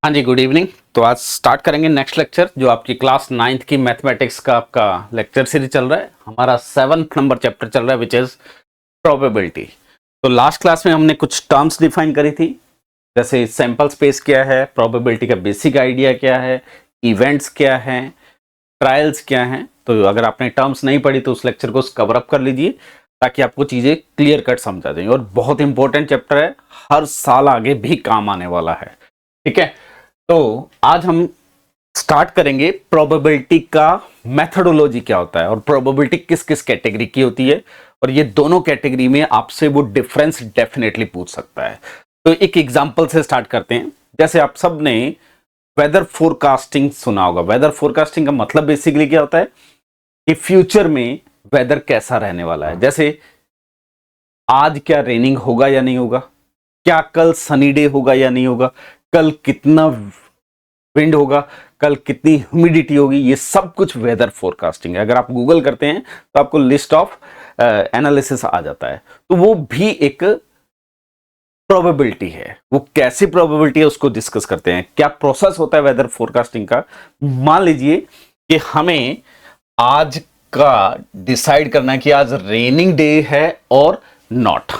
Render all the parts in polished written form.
हाँ जी, good evening. तो आज स्टार्ट करेंगे नेक्स्ट लेक्चर जो आपकी क्लास 9th की मैथमेटिक्स का आपका लेक्चर सीरीज चल रहा है। हमारा 7th नंबर चैप्टर चल रहा है विच इज प्रोबेबिलिटी। तो लास्ट क्लास में हमने कुछ टर्म्स डिफाइन करी थी, जैसे सैंपल स्पेस क्या है, प्रोबेबिलिटी का बेसिक आइडिया क्या है, इवेंट्स क्या है, ट्रायल्स क्या हैं। तो अगर आपने टर्म्स नहीं पढ़ी तो उस लेक्चर को कवर अप कर लीजिए ताकि आपको चीजें क्लियर कट समझ आ जाएंगी। और बहुत इंपॉर्टेंट चैप्टर है, हर साल आगे भी काम आने वाला है। ठीक है, तो आज हम स्टार्ट करेंगे प्रोबेबिलिटी का मेथोडोलॉजी क्या होता है और प्रोबेबिलिटी किस किस कैटेगरी की होती है, और ये दोनों कैटेगरी में आपसे वो डिफरेंस डेफिनेटली पूछ सकता है। तो एक एग्जांपल से स्टार्ट करते हैं। जैसे आप सब ने वेदर फोरकास्टिंग सुना होगा। वेदर फोरकास्टिंग का मतलब बेसिकली क्या होता है कि फ्यूचर में वेदर कैसा रहने वाला है। जैसे आज क्या रेनिंग होगा या नहीं होगा, क्या कल सनी डे होगा या नहीं होगा, कल कितना विंड होगा, कल कितनी ह्यूमिडिटी होगी, ये सब कुछ वेदर फोरकास्टिंग है। अगर आप गूगल करते हैं तो आपको लिस्ट ऑफ एनालिसिस आ जाता है। तो वो भी एक प्रोबेबिलिटी है। वो कैसी प्रोबेबिलिटी है उसको डिस्कस करते हैं। क्या प्रोसेस होता है वेदर फोरकास्टिंग का। मान लीजिए कि हमें आज का डिसाइड करना है कि आज रेनिंग डे है और नॉट,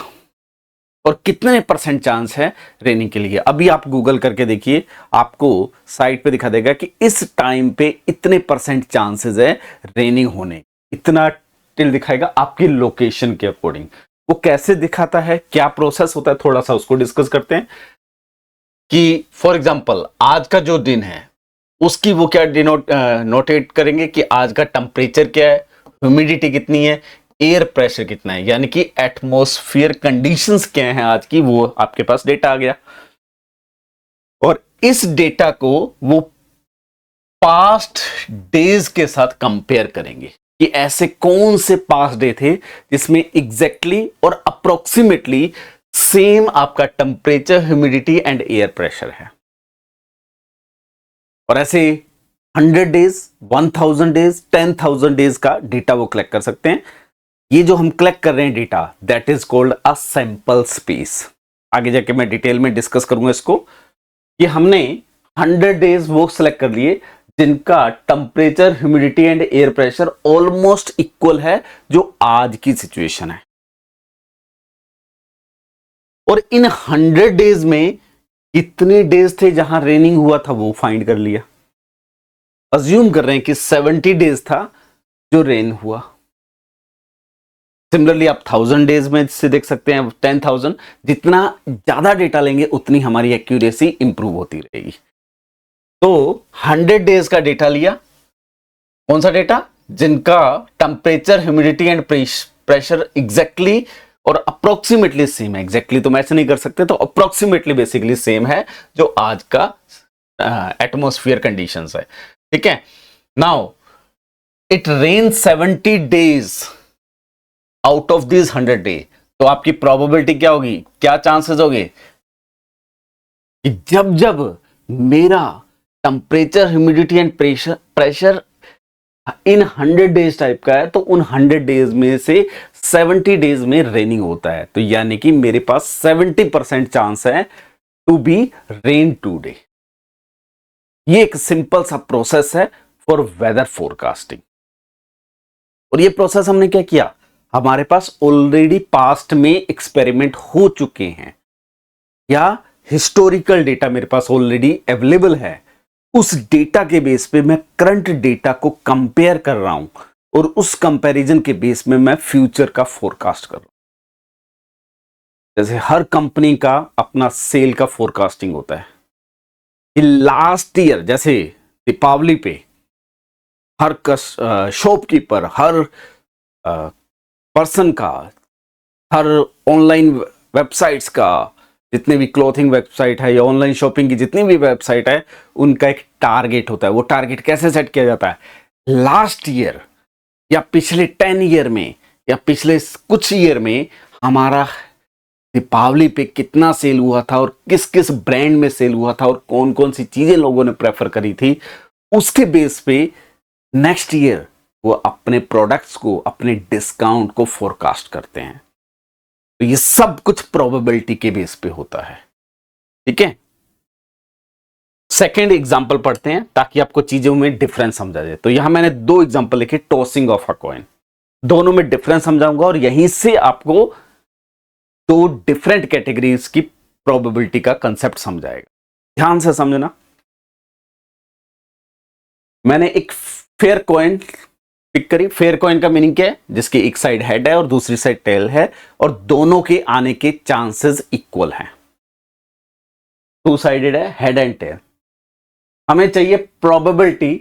और कितने परसेंट चांस है रेनिंग के लिए। अभी आप गूगल करके देखिए, आपको साइट पे दिखा देगा कि इस टाइम पे इतने परसेंट चांसेस है रेनिंग होने। इतना टिल दिखाएगा आपकी लोकेशन के अकॉर्डिंग। वो कैसे दिखाता है, क्या प्रोसेस होता है, थोड़ा सा उसको डिस्कस करते हैं। कि फॉर एग्जांपल आज का जो दिन है उसकी वो क्या नोटेट करेंगे कि आज का टेम्परेचर क्या है, ह्यूमिडिटी कितनी है, एयर प्रेशर कितना है, यानी कि एटमॉस्फेयर कंडीशंस क्या हैं आज की, वो आपके पास डेटा आ गया। और इस डेटा को वो पास्ट डेज के साथ कंपेयर करेंगे कि ऐसे कौन से पास्ट डे थे जिसमें एग्जैक्टली और अप्रोक्सीमेटली सेम आपका temperature, humidity and air pressure है। और ऐसे 100 डेज, 1000 डेज, 10,000 डेज का डेटा वो कलेक्ट कर सकते हैं। ये जो हम कलेक्ट कर रहे हैं data, that is called a sample space. आगे जाके मैं डिटेल में डिस्कस करूंगा इसको। कि हमने 100 डेज वो सिलेक्ट कर लिए जिनका temperature, humidity and air pressure almost equal है जो आज की सिचुएशन है। और इन 100 डेज में कितने डेज थे जहां रेनिंग हुआ था वो फाइंड कर लिया। अज्यूम कर रहे हैं कि 70 डेज था जो रेन हुआ। सिमिलरली आप 1000 डेज में से देख सकते हैं 10,000। जितना ज्यादा डेटा लेंगे उतनी हमारी एक्यूरेसी इंप्रूव होती रहेगी। तो 100 डेज का डेटा लिया। कौन सा डेटा? जिनका temperature, humidity and pressure exactly और अप्रोक्सीमेटली सेम है। एग्जैक्टली तो मैच नहीं कर सकते, तो अप्रोक्सीमेटली बेसिकली सेम है जो आज का एटमॉस्फेयर कंडीशंस है। ठीक है, now it rain 70 days out of this 100 day. तो आपकी प्रोबेबिलिटी क्या होगी, क्या चांसेस होंगे कि जब जब मेरा temperature, humidity and pressure in 100 days type का है तो उन 100 डेज में से 70 डेज में रेनिंग होता है। तो यानी कि मेरे पास 70% चांस है टू बी रेन टूडे। ये एक सिंपल सा प्रोसेस है फॉर वेदर फोरकास्टिंग। और ये प्रोसेस हमने क्या किया, हमारे पास ऑलरेडी पास्ट में एक्सपेरिमेंट हो चुके हैं या हिस्टोरिकल डेटा मेरे पास ऑलरेडी अवेलेबल है। उस डेटा के बेस पे मैं करंट डेटा को कंपेयर कर रहा हूं और उस कंपैरिजन के बेस में मैं फ्यूचर का फोरकास्ट कर रहा हूं। जैसे हर कंपनी का अपना सेल का फोरकास्टिंग होता है कि लास्ट ईयर, जैसे दीपावली पे हर शॉपकीपर, हर पर्सन का, हर ऑनलाइन वेबसाइट्स का, जितने भी क्लोथिंग वेबसाइट है या ऑनलाइन शॉपिंग की जितनी भी वेबसाइट है, उनका एक टारगेट होता है। वो टारगेट कैसे सेट किया जाता है, लास्ट ईयर या पिछले 10 ईयर में या पिछले कुछ ईयर में हमारा दीपावली पे कितना सेल हुआ था और किस किस ब्रांड में सेल हुआ था और कौन कौन सी चीजें लोगों ने प्रेफर करी थी। उसके बेस पे नेक्स्ट ईयर वो अपने प्रोडक्ट्स को, अपने डिस्काउंट को फोरकास्ट करते हैं। तो ये सब कुछ प्रोबेबिलिटी के बेस पे होता है। ठीक है, सेकेंड एग्जाम्पल पढ़ते हैं ताकि आपको चीजों में डिफरेंस समझा जाए। तो यहां मैंने दो एग्जाम्पल लिखे, टॉसिंग ऑफ अ कॉइन, दोनों में डिफरेंस समझाऊंगा और यहीं से आपको दो डिफरेंट कैटेगरीज की प्रोबेबिलिटी का कंसेप्ट समझाएगा। ध्यान से समझना। मैंने एक फेयर कॉइन पिक करी। फेयर कॉइन का मीनिंग क्या है? जिसकी एक साइड हेड है और दूसरी साइड टेल है और दोनों के आने के चांसेस इक्वल हैं। टू साइडेड है, हेड एंड टेल। हमें चाहिए प्रोबेबिलिटी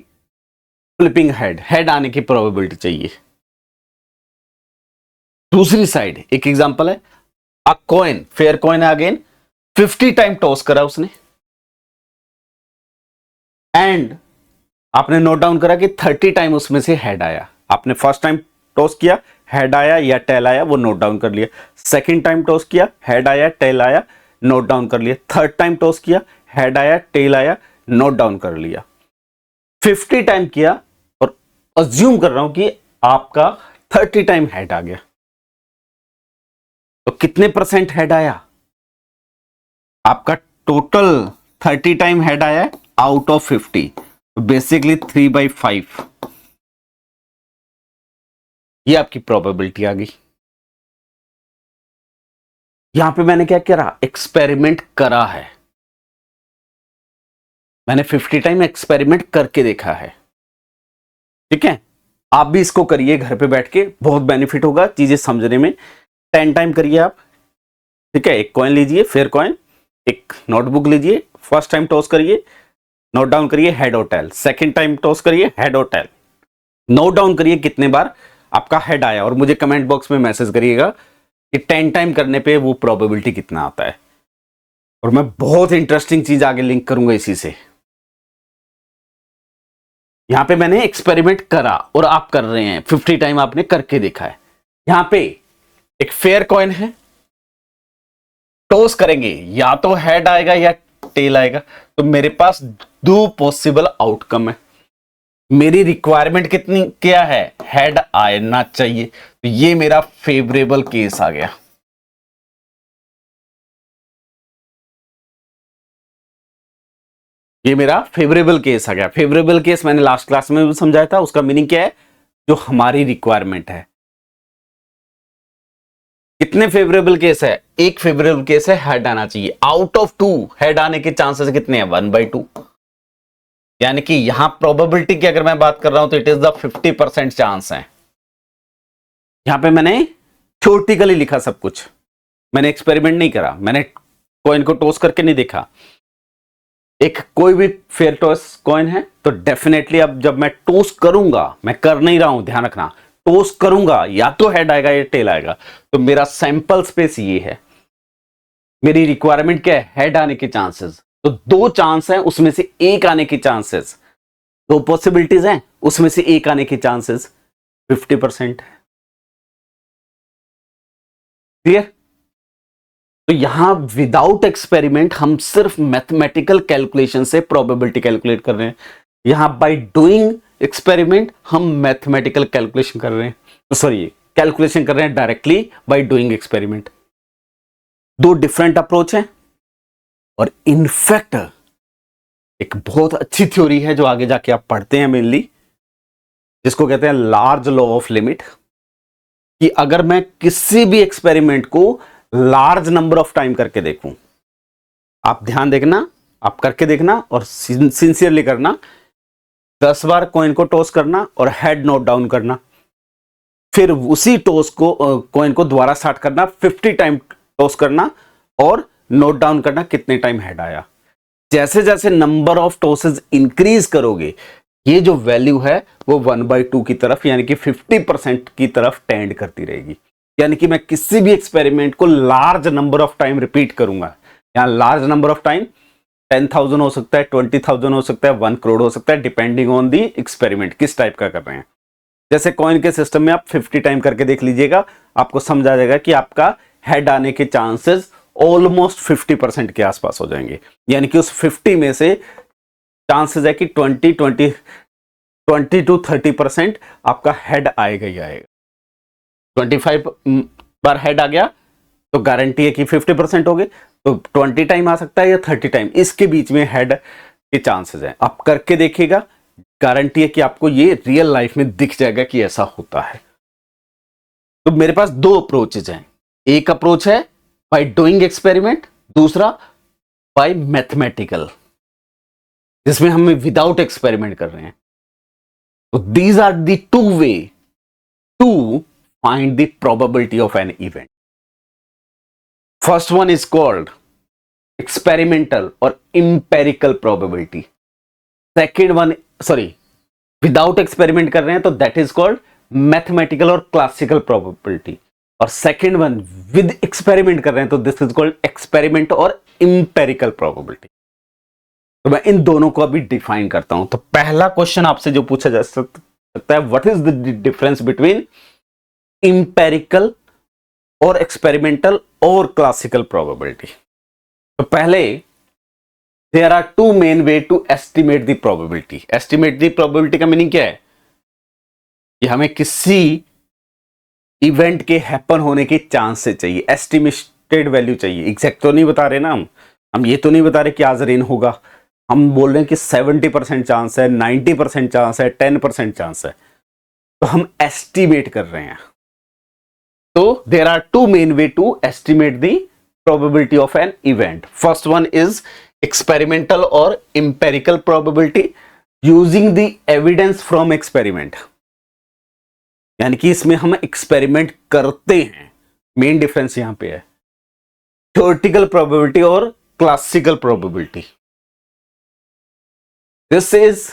फ्लिपिंग हेड, हेड आने की प्रोबेबिलिटी चाहिए। दूसरी साइड एक एग्जांपल है, अ कॉइन, फेयर कॉइन है अगेन, 50 टाइम टॉस करा उसने एंड आपने नोट डाउन करा कि 30 टाइम उसमें से हेड आया। आपने फर्स्ट टाइम टॉस किया, हेड आया या टेल आया, वो नोट डाउन कर लिया। सेकंड टाइम टॉस किया, हेड आया टेल आया, नोट डाउन कर लिया। थर्ड टाइम टॉस किया, हेड आया टेल आया, नोट डाउन कर लिया। 50 टाइम किया और अज्यूम कर रहा हूं कि आपका 30 टाइम हेड आ गया, तो कितने परसेंट हेड आया? आपका टोटल 30 टाइम हेड आया आउट ऑफ 50, बेसिकली 3/5। ये आपकी प्रोबेबिलिटी आ गई। यहां पे मैंने क्या करा? एक्सपेरिमेंट करा है। मैंने 50 टाइम एक्सपेरिमेंट करके देखा है। ठीक है, आप भी इसको करिए घर पे बैठ के, बहुत बेनिफिट होगा चीजें समझने में। 10 टाइम करिए आप। ठीक है, एक कॉइन लीजिए, फेयर कॉइन, एक नोटबुक लीजिए, फर्स्ट टाइम टॉस करिए, नोट डाउन करिए हेड और टेल। सेकंड टाइम टॉस करिए, हेड और टेल, नोट डाउन करिए कितने बार आपका हेड आया और मुझे कमेंट बॉक्स में मैसेज करिएगा कि 10 टाइम करने पे वो प्रोबेबिलिटी कितना आता है। और मैं बहुत इंटरेस्टिंग चीज आगे लिंक करूंगा इसी से। यहां पे मैंने एक्सपेरिमेंट करा और आप कर रहे हैं, 50 टाइम आपने करके देखा है। यहां पे एक फेयर कॉइन है, टॉस करेंगे, या तो हेड आएगा या टेल आएगा। तो मेरे पास दो पॉसिबल आउटकम है। मेरी रिक्वायरमेंट कितनी क्या है? हेड आना चाहिए। तो ये मेरा फेवरेबल केस आ गया। ये मेरा फेवरेबल केस आ गया। फेवरेबल केस मैंने लास्ट क्लास में भी समझाया था। उसका मीनिंग क्या है? जो हमारी रिक्वायरमेंट है। कितने फेवरेबल केस है? एक फेवरेबल केस है हेड आना चाहिए। आउट ऑफ 2 हेड आने के चांसेस कितने हैं? 1/2। यानी कि यहां प्रोबेबिलिटी की अगर मैं बात कर रहा हूं तो इट इज द 50% चांस है। यहां पे मैंने थ्योरेटिकली लिखा सब कुछ, मैंने एक्सपेरिमेंट नहीं करा, मैंने कॉइन को टॉस करके नहीं देखा। एक कोई भी फेयर टॉस कॉइन है तो डेफिनेटली अब जब मैं टॉस करूंगा, मैं कर नहीं रहा हूं, ध्यान रखना, टॉस करूंगा या तो हेड आएगा या टेल आएगा। तो मेरा सैंपल स्पेस ये है। मेरी रिक्वायरमेंट क्या है? हेड आने के चांसेस। तो दो चांस है, उसमें से एक आने के चांसेस, दो पॉसिबिलिटीज हैं, उसमें से एक आने के चांसेस 50% है। क्लियर? तो यहां विदाउट एक्सपेरिमेंट हम सिर्फ मैथमेटिकल कैलकुलेशन से प्रोबेबिलिटी कैलकुलेट कर रहे हैं। यहां बाय डूइंग एक्सपेरिमेंट हम मैथमेटिकल कैलकुलेशन कर रहे हैं, सॉरी कैलकुलेशन कर रहे हैं डायरेक्टली बाय डूइंग एक्सपेरिमेंट। दो डिफरेंट अप्रोच है। और इनफैक्ट एक बहुत अच्छी थ्योरी है जो आगे जाके आप पढ़ते हैं मेनली, जिसको कहते हैं लार्ज लॉ ऑफ लिमिट, कि अगर मैं किसी भी एक्सपेरिमेंट को लार्ज नंबर ऑफ टाइम करके देखूं, आप ध्यान देखना, आप करके देखना और सिंसियरली करना। 10 बार कॉइन को टॉस करना और हेड नोट डाउन करना, फिर उसी टॉस को कॉइन को दोबारा स्टार्ट करना, 50 टाइम टॉस करना और नोट डाउन करना कितने टाइम हेड आया। जैसे जैसे नंबर ऑफ टॉसेस इंक्रीज करोगे, ये जो वैल्यू है वो 1/2 की तरफ यानी कि 50% की तरफ टेंड करती रहेगी। यानी कि मैं किसी भी एक्सपेरिमेंट को large number of time repeat करूंगा। यहां लार्ज नंबर ऑफ टाइम 10,000 हो सकता है, 20,000 हो सकता है, 1 करोड़ हो सकता है, डिपेंडिंग ऑन दी एक्सपेरिमेंट, किस टाइप का कर रहे हैं। जैसे कॉइन के सिस्टम में आप 50 टाइम करके देख लीजिएगा, आपको समझ आ जाएगा कि आपका हेड आने के चांसेस ऑलमोस्ट 50% के आसपास हो जाएंगे। यानी कि उस 50 में से चांसेस है कि 20 to 30% आपका हेड आएगा ही आएगा। 25 बार हेड आ गया तो गारंटी है कि 50% हो गए। तो 20 टाइम आ सकता है या 30 टाइम, इसके बीच में हेड के चांसेस हैं। आप करके देखिएगा, गारंटी है कि आपको ये रियल लाइफ में दिख जाएगा कि ऐसा होता है। तो मेरे पास दो अप्रोचेज हैं। एक अप्रोच है बाय डूइंग एक्सपेरिमेंट, दूसरा बाय मैथमेटिकल, जिसमें हम विदाउट एक्सपेरिमेंट कर रहे हैं। तो these are the two way to find the probability of an event. First one is called experimental और empirical probability. Second one, sorry, without experiment कर रहे हैं तो दैट इज कॉल्ड मैथमेटिकल और क्लासिकल प्रोबेबिलिटी। और सेकेंड वन विद एक्सपेरिमेंट कर रहे हैं तो दिस इज कॉल्ड एक्सपेरिमेंट और इंपेरिकल प्रोबेबिलिटी। तो मैं इन दोनों को अभी डिफाइन करता हूं। तो पहला क्वेश्चन आपसे जो पूछा जा सकता है, what is the difference between empirical और एक्सपेरिमेंटल और क्लासिकल प्रोबेबिलिटी। तो पहले there are two main way to estimate the probability. Estimate the probability का मीनिंग क्या है कि हमें किसी इवेंट के हैपन होने के चांसेस चाहिए, एस्टिमेटेड वैल्यू चाहिए। एग्जैक्ट तो नहीं बता रहे ना, हम ये तो नहीं बता रहे कि आज रेन होगा। हम बोल रहे हैं कि 70% चांस है, 90% चांस है, 10% चांस है। तो हम एस्टिमेट कर रहे हैं। तो there are two main way to estimate the probability of an event. First one is experimental और empirical probability using the evidence from experiment, यानी कि इसमें हम एक्सपेरिमेंट करते हैं। मेन डिफरेंस यहां पे है थ्योरेटिकल प्रोबेबिलिटी और classical probability. This is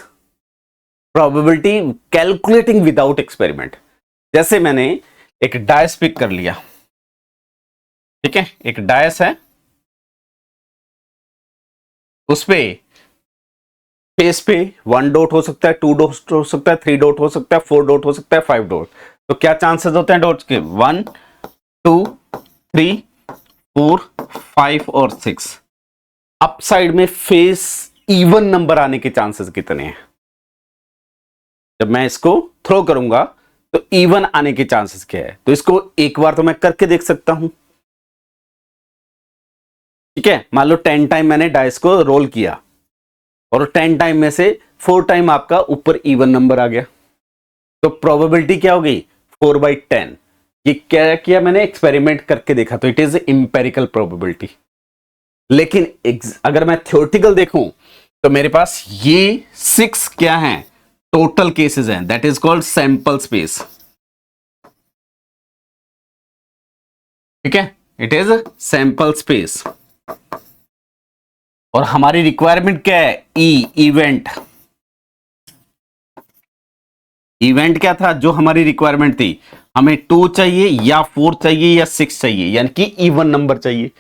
probability calculating without experiment. जैसे मैंने एक डायस पिक कर लिया, ठीक है, एक डायस है, उस पे फेस पे 1 डॉट हो सकता है, 2 डॉट हो सकता है, 3 डॉट हो सकता है, 4 डॉट हो सकता है, 5 डॉट। तो क्या चांसेस होते हैं डॉट्स के? 1 2 3 4 5 और 6। अप साइड में फेस इवन नंबर आने के चांसेस कितने हैं? जब मैं इसको थ्रो करूंगा तो इवन आने के चांसेस क्या है? तो इसको एक बार तो मैं करके देख सकता हूं, ठीक है। मान लो 10 टाइम मैंने डाइस को रोल किया और 10 टाइम में से 4 टाइम आपका ऊपर इवन नंबर आ गया, तो प्रोबेबिलिटी क्या हो गई? 4/10। ये क्या किया मैंने? एक्सपेरिमेंट करके देखा, तो इट इज इंपेरिकल प्रोबेबिलिटी। लेकिन अगर मैं थ्योरेटिकल देखूं तो मेरे पास ये 6 क्या हैं? टोटल केसेस हैं, that is called sample space, ठीक है, इट इज सैंपल स्पेस। और हमारी रिक्वायरमेंट क्या है? इवेंट। इवेंट क्या था जो हमारी रिक्वायरमेंट थी? हमें 2 चाहिए या 4 चाहिए या 6 चाहिए, यानी कि इवन नंबर चाहिए।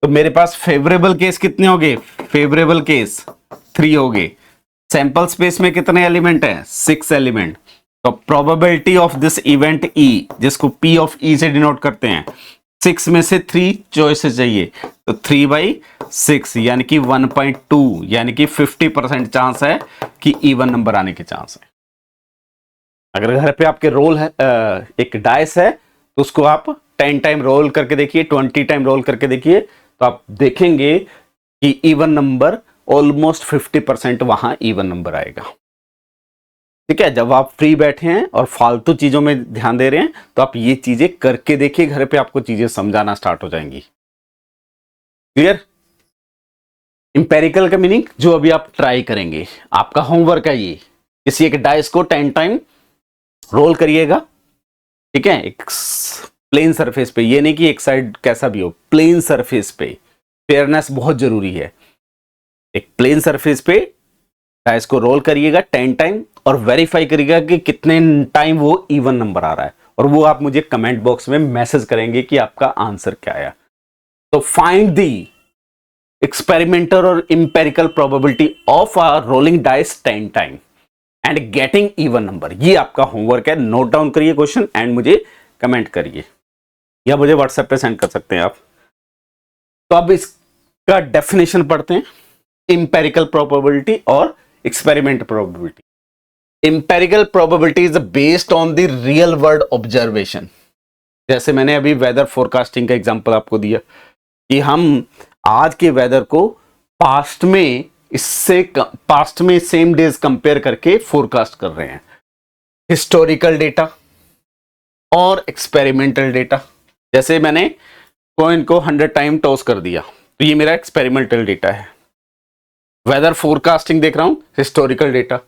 तो मेरे पास फेवरेबल केस कितने हो गए? फेवरेबल केस 3 हो गए। सैंपल स्पेस में कितने एलिमेंट हैं? 6 एलिमेंट। तो probability of this event E, जिसको पी ऑफ ई से डिनोट करते हैं, 6 में से 3 चॉइसेस चाहिए, तो 3/6 यानी कि 1.2, यानी कि 50% चांस है कि इवन नंबर आने के चांस है। अगर घर पे आपके रोल है, एक डाइस है, तो उसको आप 10 टाइम रोल करके देखिए, 20 टाइम रोल करके देखिए, तो आप देखेंगे कि इवन नंबर ऑलमोस्ट 50% वहां इवन नंबर आएगा, ठीक है। जब आप फ्री बैठे हैं और फालतू चीजों में ध्यान दे रहे हैं तो आप ये चीजें करके देखिए, घर पे आपको चीजें समझाना स्टार्ट हो जाएंगी। क्लियर? इंपेरिकल का मीनिंग जो अभी आप ट्राई करेंगे, आपका होमवर्क है ये, किसी एक डाइस को 10 टाइम रोल करिएगा, ठीक है, एक प्लेन सरफेस पे, ये नहीं कि एक साइड कैसा भी हो, प्लेन सरफेस पे। फेयरनेस बहुत जरूरी है। एक प्लेन सरफेस पे डाइस को रोल करिएगा 10 टाइम और वेरीफाई करिएगा कि कितने टाइम वो इवन नंबर आ रहा है, और वो आप मुझे कमेंट बॉक्स में मैसेज करेंगे कि आपका आंसर क्या आया। तो फाइंड दी एक्सपेरिमेंटल और empirical probability of a rolling dice 10 time and getting even number. ये आपका होमवर्क है। नोट डाउन करिए क्वेश्चन एंड मुझे कमेंट करिए, या मुझे व्हाट्सएप पे सेंड कर सकते हैं आप। तो अब इसका डेफिनेशन पढ़ते हैं, इंपेरिकल प्रोबेबिलिटी और experiment probability. Empirical probability is based on the real world observation. जैसे मैंने अभी वेदर फोरकास्टिंग का एग्जांपल आपको दिया कि हम आज के वेदर को पास्ट में इससे पास्ट में सेम डेज कंपेयर करके फोरकास्ट कर रहे हैं। हिस्टोरिकल डेटा और एक्सपेरिमेंटल डेटा, जैसे मैंने कॉइन को 100 टाइम टॉस कर दिया तो ये मेरा एक्सपेरिमेंटल डेटा है। वेदर फोरकास्टिंग देख रहा हूं, हिस्टोरिकल डेटा।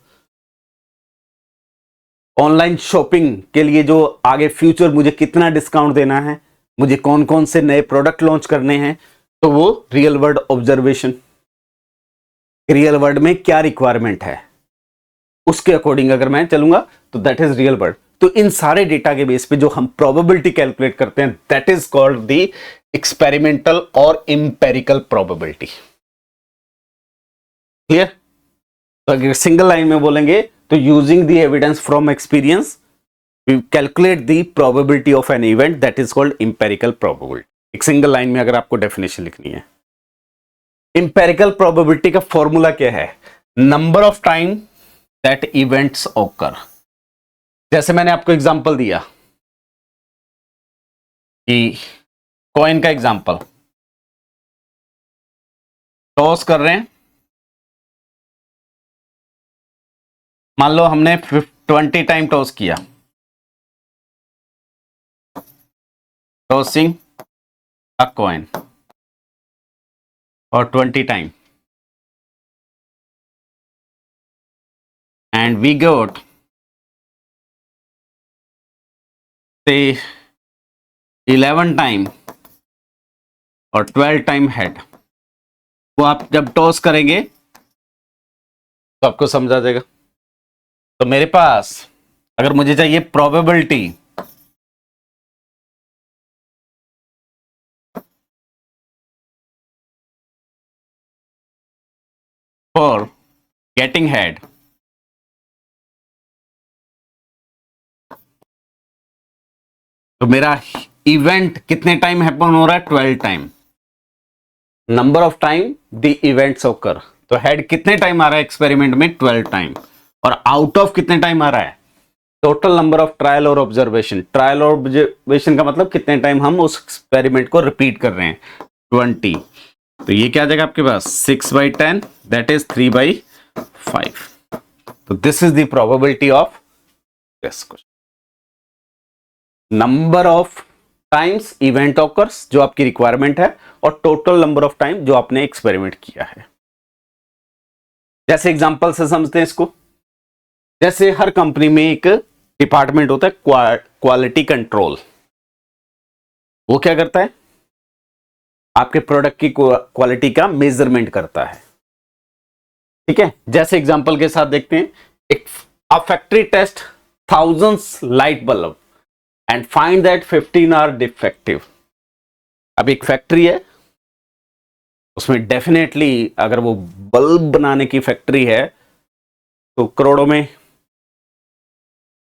ऑनलाइन शॉपिंग के लिए जो आगे फ्यूचर मुझे कितना डिस्काउंट देना है, मुझे कौन कौन से नए प्रोडक्ट लॉन्च करने हैं, तो वो real world observation, real world में क्या रिक्वायरमेंट है उसके अकॉर्डिंग अगर मैं चलूंगा तो दैट इज रियल वर्ल्ड। तो इन सारे डेटा के बेस पे जो हम प्रोबेबिलिटी कैलकुलेट करते हैं that is called the experimental और इंपेरिकल प्रोबेबिलिटी। क्लियर? तो अगर सिंगल लाइन में बोलेंगे तो using the evidence from experience we calculate the probability of an event that is called empirical probability. एक सिंगल लाइन में अगर आपको डेफिनेशन लिखनी है, इंपेरिकल प्रोबेबिलिटी का फॉर्मूला क्या है? Number of time that events occur. जैसे मैंने आपको एग्जांपल दिया कि कॉइन का एग्जांपल, टॉस कर रहे हैं, मान लो हमने 20 टाइम टॉस किया, टॉसिंग अ कॉइन और 20 टाइम एंड वी गॉट से 11 टाइम और 12 टाइम हेड। वो आप जब टॉस करेंगे तो आपको समझा देगा। तो मेरे पास अगर मुझे चाहिए प्रोबेबिलिटी फॉर गेटिंग हेड, तो मेरा इवेंट कितने टाइम हैपन हो रहा है? 12 time. Number of time the events occur, तो हेड कितने टाइम आ रहा है एक्सपेरिमेंट में? 12 टाइम। और आउट ऑफ कितने टाइम आ रहा है? टोटल नंबर ऑफ ट्रायल और ऑब्जर्वेशन। ट्रायल और ऑब्जर्वेशन का मतलब कितने टाइम हम उस एक्सपेरिमेंट को रिपीट कर रहे हैं, 20। तो ये क्या आ जाएगा आपके पास? 6/10 दैट इज 3/5। तो this is the probability of this question. Number of times event occurs जो आपकी रिक्वायरमेंट है और टोटल नंबर ऑफ टाइम जो आपने एक्सपेरिमेंट किया है। जैसे एग्जांपल से समझते हैं इसको। जैसे हर कंपनी में एक डिपार्टमेंट होता है क्वालिटी कंट्रोल। वो क्या करता है? आपके प्रोडक्ट की क्वालिटी का मेजरमेंट करता है। ठीक है, जैसे एग्जांपल के साथ देखते हैं। एक factory test thousands light bulb and find that 15 are defective. अब एक फैक्ट्री है, उसमें डेफिनेटली अगर वो बल्ब बनाने की फैक्ट्री है तो करोड़ों में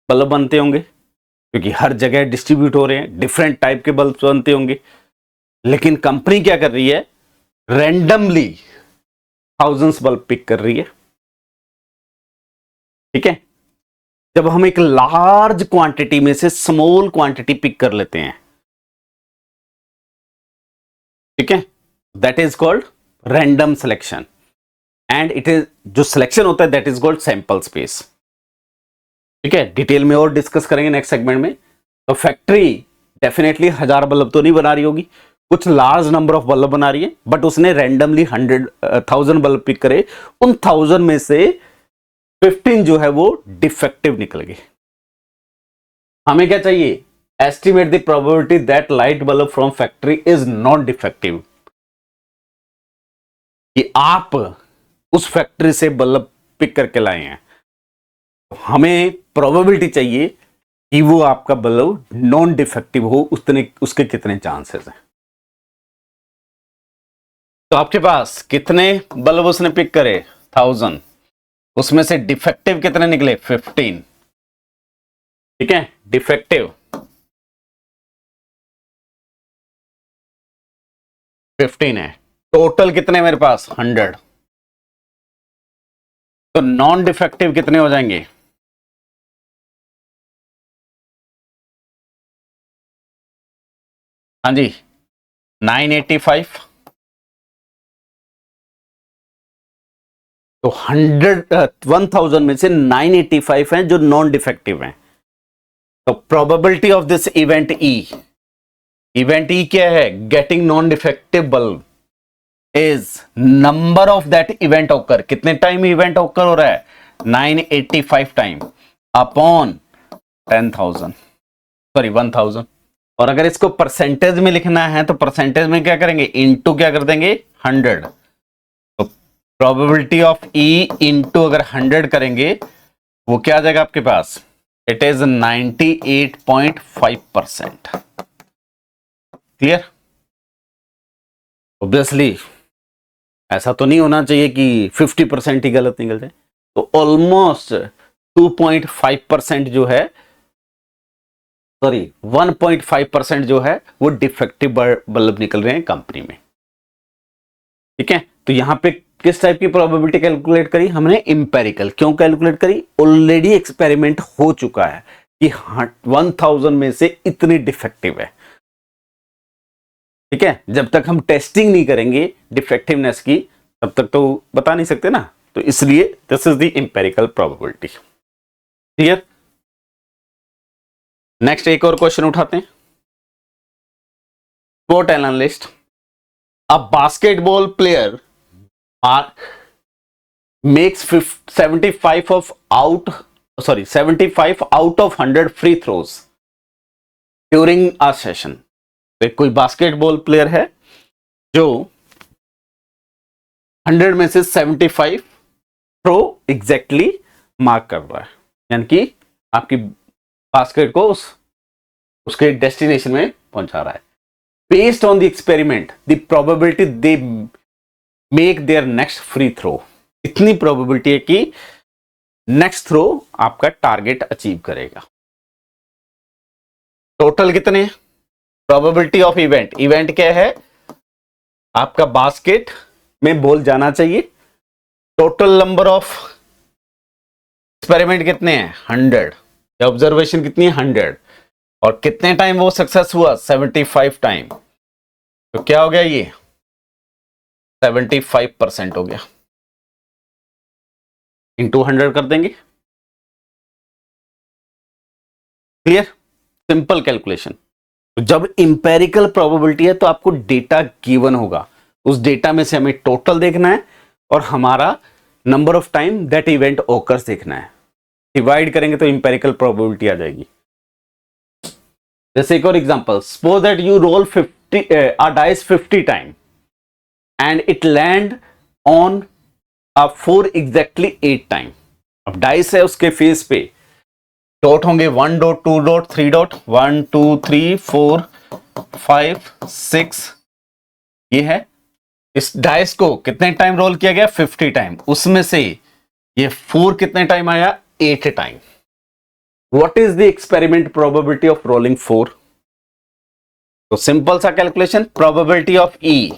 बल्ब बनते होंगे, क्योंकि हर जगह डिस्ट्रीब्यूट हो रहे हैं, डिफरेंट टाइप के बल्ब बनते होंगे। लेकिन कंपनी क्या कर रही है? रैंडमली थाउजेंड्स बल्ब पिक कर रही है। ठीक है, जब हम एक लार्ज क्वांटिटी में से स्मॉल क्वांटिटी पिक कर लेते हैं, ठीक है, that is called random selection and it is, जो सिलेक्शन होता है that is called sample space. ठीक है, डिटेल में और डिस्कस करेंगे नेक्स्ट सेगमेंट में। तो फैक्ट्री डेफिनेटली 1000 बल्ब तो नहीं बना रही होगी, कुछ लार्ज नंबर ऑफ बल्ब बना रही है, बट उसने रैंडमली 1000 बल्ब पिक करे। उन 1000 में से 15 जो है वो डिफेक्टिव निकल गए। हमें क्या चाहिए? Estimate the probability that light bulb from factory is not defective, कि आप उस फैक्ट्री से बल्ब पिक करके लाए हैं। हमें प्रोबेबिलिटी चाहिए कि वो आपका बल्ब नॉन डिफेक्टिव हो, उसके कितने चांसेस हैं। तो आपके पास कितने बल्ब उसने पिक करे? 1000, उसमें से डिफेक्टिव कितने निकले? 15। ठीक है, डिफेक्टिव 15 है, टोटल कितने मेरे पास? 100। तो नॉन डिफेक्टिव कितने हो जाएंगे? हाँ जी, 985 तो 1000 में से 985 हैं जो नॉन डिफेक्टिव हैं। तो probability of this event E क्या है? Getting non defective bulb is number of that event occur. कितने टाइम इवेंट ऑकर हो रहा है? 985 टाइम अपॉन 10,000 सॉरी 1000। और अगर इसको परसेंटेज में लिखना है तो परसेंटेज में क्या करेंगे? इनटू क्या कर देंगे? 100। तो प्रोबेबिलिटी ऑफ ई इनटू अगर 100 करेंगे वो क्या आ जाएगा आपके पास? It is 98.5%। क्लियर? ऑब्वियसली ऐसा तो नहीं होना चाहिए कि 50% ही गलत निकल जाए। तो ऑलमोस्ट 2.5% जो है, सॉरी 1.5% जो है वो डिफेक्टिव बल्ब निकल रहे हैं कंपनी में। ठीक है, तो यहां पे किस टाइप की प्रोबेबिलिटी कैलकुलेट करी हमने? इंपेरिकल। क्यों कैलकुलेट करी? ऑलरेडी एक्सपेरिमेंट हो चुका है कि 1000 में से इतनी डिफेक्टिव है। ठीक है, जब तक हम टेस्टिंग नहीं करेंगे डिफेक्टिवनेस की तब तक तो बता नहीं सकते ना। तो इसलिए this is the empirical probability. Clear? Next एक और क्वेश्चन उठाते हैं। Sport analyst, a basketball player makes 75 out of 100 free throws during a session। कोई बास्केटबॉल प्लेयर है जो 100 में से 75 थ्रो एग्जैक्टली मार्क कर रहा है, यानी कि आपकी बास्केट को उसके डेस्टिनेशन में पहुंचा रहा है। Based on the experiment the probability they make their next free throw. इतनी प्रोबेबिलिटी है कि नेक्स्ट थ्रो आपका टारगेट अचीव करेगा। टोटल कितने? प्रोबेबिलिटी ऑफ इवेंट क्या है? आपका बास्केट में बॉल जाना चाहिए। टोटल नंबर ऑफ एक्सपेरिमेंट कितने हैं? 100। ऑब्जर्वेशन कितनी है? 100। और कितने टाइम वो सक्सेस हुआ? 75 टाइम। तो क्या हो गया? ये 75% हो गया। इंटू 100 कर देंगे। क्लियर? Simple calculation. जब इंपेरिकल प्रोबेबिलिटी है तो आपको डेटा गिवन होगा, उस डेटा में से हमें टोटल देखना है और हमारा number of time that event occurs देखना है। डिवाइड करेंगे तो इंपेरिकल प्रोबेबिलिटी आ जाएगी। जैसे एक और example, suppose that you roll 50 a dice 50 time and it land on a 4 exactly 8 time. अब डाइस है, उसके फेस पे डॉट होंगे 1 डॉट 2 डॉट 3 डॉट 1 2 3 4 5 6। ये है, इस डाइस को कितने टाइम रोल किया गया? 50 टाइम। उसमें से ये 4 कितने टाइम आया? 8 time. What is the experiment probability of rolling 4? तो सिंपल सा calculation, probability of E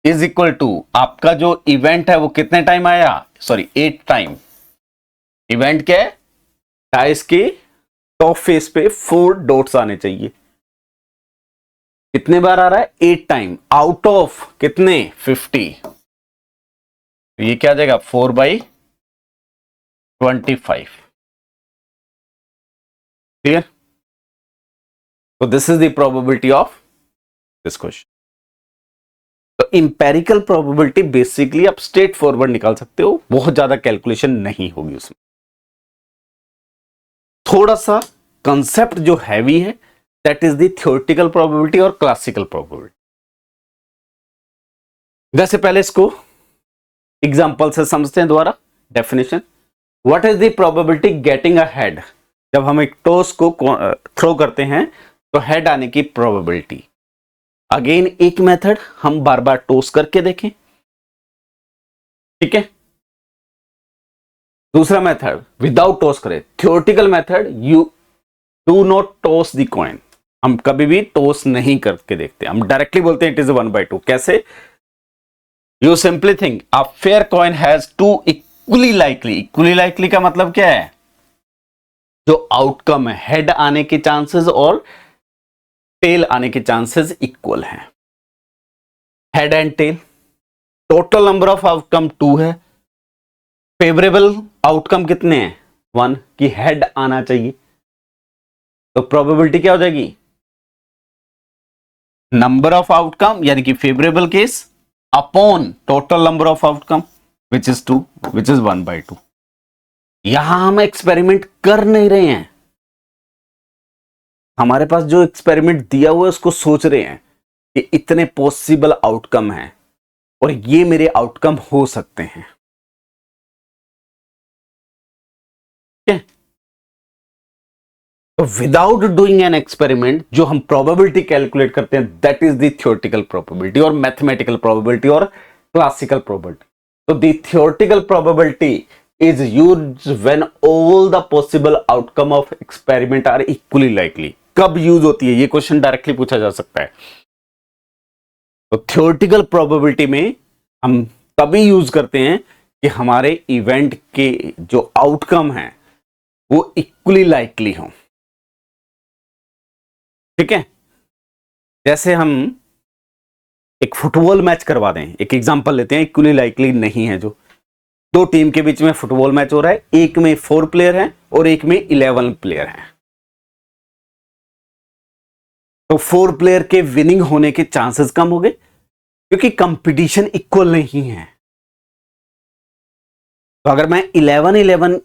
is equal to आपका जो इवेंट है वो कितने टाइम आया? Sorry 8 time. इवेंट क्या है? डाइस के टॉप फेस पे 4 डॉट्स आने चाहिए। कितने बार आ रहा है? 8 टाइम आउट ऑफ कितने? 50। ये क्या आ जाएगा? 4/25। क्लियर? तो this is the probability of this question. तो इंपेरिकल प्रोबेबिलिटी बेसिकली आप स्ट्रेट फॉरवर्ड निकाल सकते हो, बहुत ज्यादा कैलकुलेशन नहीं होगी उसमें। थोड़ा सा कंसेप्ट जो हैवी है that is the theoretical probability और क्लासिकल प्रोबेबिलिटी। वैसे पहले इसको एग्जांपल से समझते हैं दोबारा। Definition, what is the probability getting a head? जब हम एक टॉस को थ्रो करते हैं तो हेड आने की प्रोबेबिलिटी। अगेन एक मेथड हम बार बार टॉस करके देखें। ठीक है, दूसरा मेथड विदाउट टॉस करें। Theoretical method, you do not toss the coin. हम कभी भी टॉस नहीं करके देखते, हम डायरेक्टली बोलते हैं इट इज 1/2। कैसे? You simply think a fair coin has 2 equally likely. Equally likely का मतलब क्या है? जो आउटकम है, हेड आने के चांसेस और टेल आने के चांसेस इक्वल हैं। Head and tail, total number of outcome 2 है, फेवरेबल आउटकम कितने हैं? 1 की हेड आना चाहिए, तो प्रोबेबिलिटी क्या हो जाएगी? नंबर ऑफ आउटकम यानी कि favourable case upon total number of outcome which is 2, which is 1/2। यहां हम एक्सपेरिमेंट कर नहीं रहे हैं, हमारे पास जो एक्सपेरिमेंट दिया हुआ है उसको सोच रहे हैं कि इतने पॉसिबल आउटकम हैं और ये मेरे आउटकम हो सकते हैं। तो विदाउट डूइंग एन एक्सपेरिमेंट जो हम प्रोबेबिलिटी कैलकुलेट करते हैं that is the theoretical probability और मैथमेटिकल प्रोबेबिलिटी और क्लासिकल प्रोबेबिलिटी। तो the theoretical probability is used when all the possible outcome of experiment are equally likely. कब यूज होती है ये क्वेश्चन डायरेक्टली पूछा जा सकता है। तो थ्योरेटिकल प्रोबेबिलिटी में हम तभी यूज करते हैं कि हमारे इवेंट के जो आउटकम हैं वो इक्वली लाइकली हों। ठीक है, जैसे हम एक फुटबॉल मैच करवा दें, एक एग्जांपल लेते हैं, इक्वली लाइकली नहीं है, जो दो टीम के बीच में फुटबॉल मैच हो रहा है, एक में 4 प्लेयर हैं और एक में 11 प्लेयर हैं, तो 4 प्लेयर के विनिंग होने के चांसेस कम हो गए क्योंकि कंपटीशन इक्वल नहीं है। तो अगर मैं 11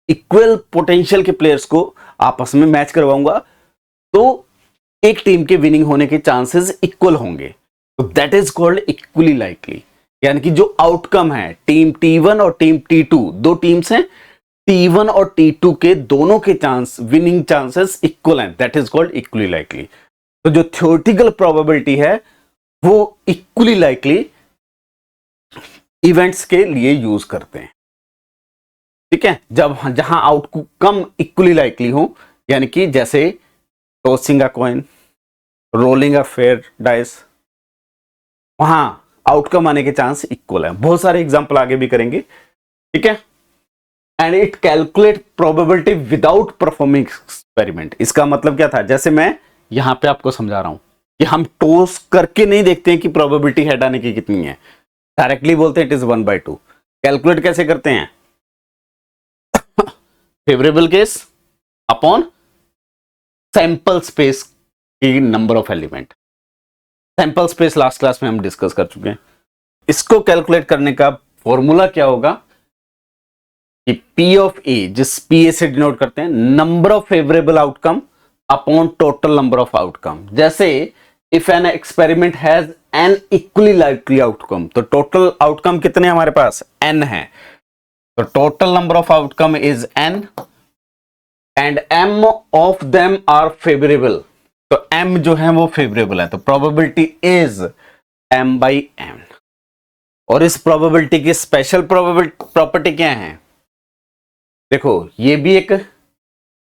इक्वल पोटेंशियल के प्लेयर्स को आपस में मैच करवाऊंगा तो एक टीम के विनिंग होने के चांसेस इक्वल होंगे, तो that is called equally likely. यानी कि जो आउटकम है टीम T1 और टीम T2, दो टीम्स हैं, T1 और T2 के दोनों के चांस विनिंग चांसेस इक्वल हैं, that is called equally likely. तो जो थ्योरेटिकल प्रोबेबिलिटी है वो इक्वली लाइकली इवेंट्स के लिए यूज करते हैं। ठीक है, जब जहां आउटकम इक्वली लाइकली हो, यानी कि जैसे tossing a coin, rolling a fair dice, वहां आउटकम आने के चांस इक्वल है। बहुत सारे एग्जांपल आगे भी करेंगे। ठीक है, and it calculate probability without performing experiment. इसका मतलब क्या था, जैसे मैं यहां पे आपको समझा रहा हूं कि हम टॉस करके नहीं देखते हैं कि प्रोबेबिलिटी हेड आने की कितनी है, डायरेक्टली बोलते हैं इट इज 1/2। कैलकुलेट कैसे करते हैं? Favourable case upon sample space की number of element. Sample space last class में हम डिस्कस कर चुके हैं। इसको कैलकुलेट करने का फॉर्मूला क्या होगा कि P ऑफ A, जिस PA से डिनोट करते हैं number of favourable outcome upon total number of outcome. जैसे if an experiment has n equally likely outcome, तो टोटल आउटकम कितने हमारे पास? n है, तो total number of outcome is n and m of them are favourable. तो m जो है वो फेवरेबल है, तो प्रोबेबिलिटी इज m/n। और इस प्रोबेबिलिटी की स्पेशल प्रॉपर्टी क्या है? देखो, ये भी एक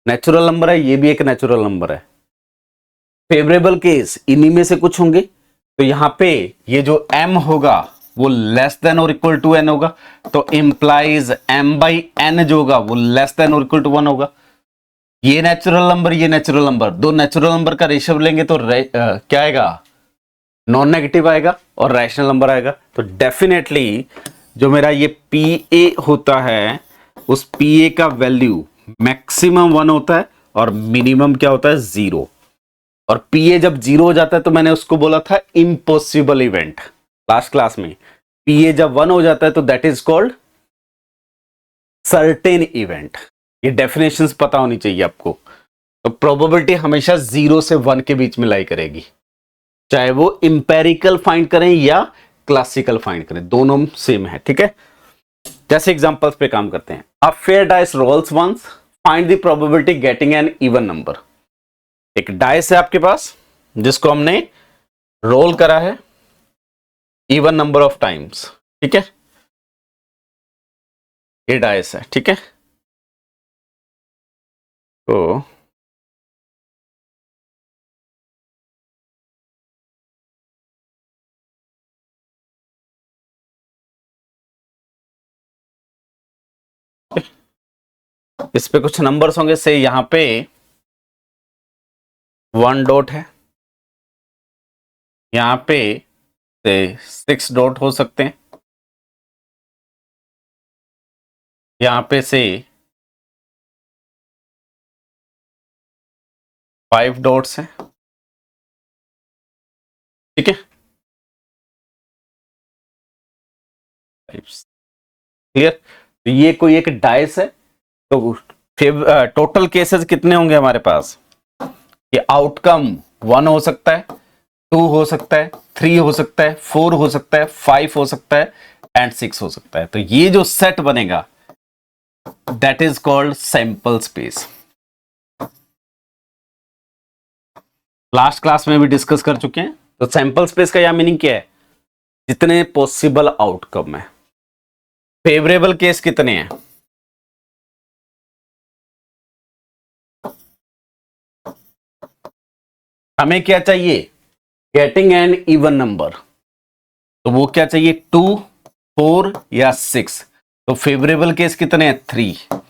नेचुरल नंबर है, ये भी एक नेचुरल नंबर है। फेवरेबल केस इन्हीं में से कुछ होंगे, तो यहां पे ये जो m होगा वो लेस देन और इक्वल टू n होगा, तो इंप्लाइज m/n जो होगा वो लेस देन और इक्वल टू 1 होगा। ये नेचुरल नंबर, ये नेचुरल नंबर, दो नेचुरल नंबर का रेशियो लेंगे तो क्या आएगा? नॉन नेगेटिव आएगा और रैशनल नंबर आएगा। तो डेफिनेटली जो मेरा ये PA होता है उस PA का वैल्यू मैक्सिमम 1 होता है और मिनिमम क्या होता है? 0। और PA जब 0 हो जाता है तो मैंने उसको बोला था इम्पॉसिबल इवेंट लास्ट क्लास में। PA जब 1 हो जाता है तो that is called certain event. ये डेफिनेशंस पता होनी चाहिए आपको। तो प्रोबेबिलिटी हमेशा 0 से 1 के बीच में लाई करेगी, चाहे वो इंपेरिकल फाइंड करें या क्लासिकल फाइंड करें, दोनों सेम है। ठीक है, जैसे एग्जांपल्स पे काम करते हैं। A fair dice rolls once, find the probability getting an even number. एक डाइस है आपके पास जिसको हमने रोल करा है इवन नंबर ऑफ टाइम्स। ठीक है, ये डाइस है। ठीक है, तो इस पे कुछ नंबर्स होंगे, से यहां पे 1 डॉट है, यहां पे से 6 डॉट हो सकते हैं, यहां पे से 5 डॉट्स है, ठीक है, क्लियर। तो ये कोई एक डाइस है, तो टोटल केसेस कितने होंगे हमारे पास? ये आउटकम 1 हो सकता है, 2 हो सकता है, 3 हो सकता है, 4 हो सकता है, 5 हो सकता है एंड 6 हो सकता है। तो ये जो सेट बनेगा that is called sample space. Last class में भी डिस्कस कर चुके हैं। तो सैंपल स्पेस का यह मीनिंग क्या है? जितने पॉसिबल आउटकम है, फेवरेबल केस कितने हैं? हमें क्या चाहिए? Getting an even number. तो वो क्या चाहिए? 2, 4 या 6। तो फेवरेबल केस कितने हैं? 3।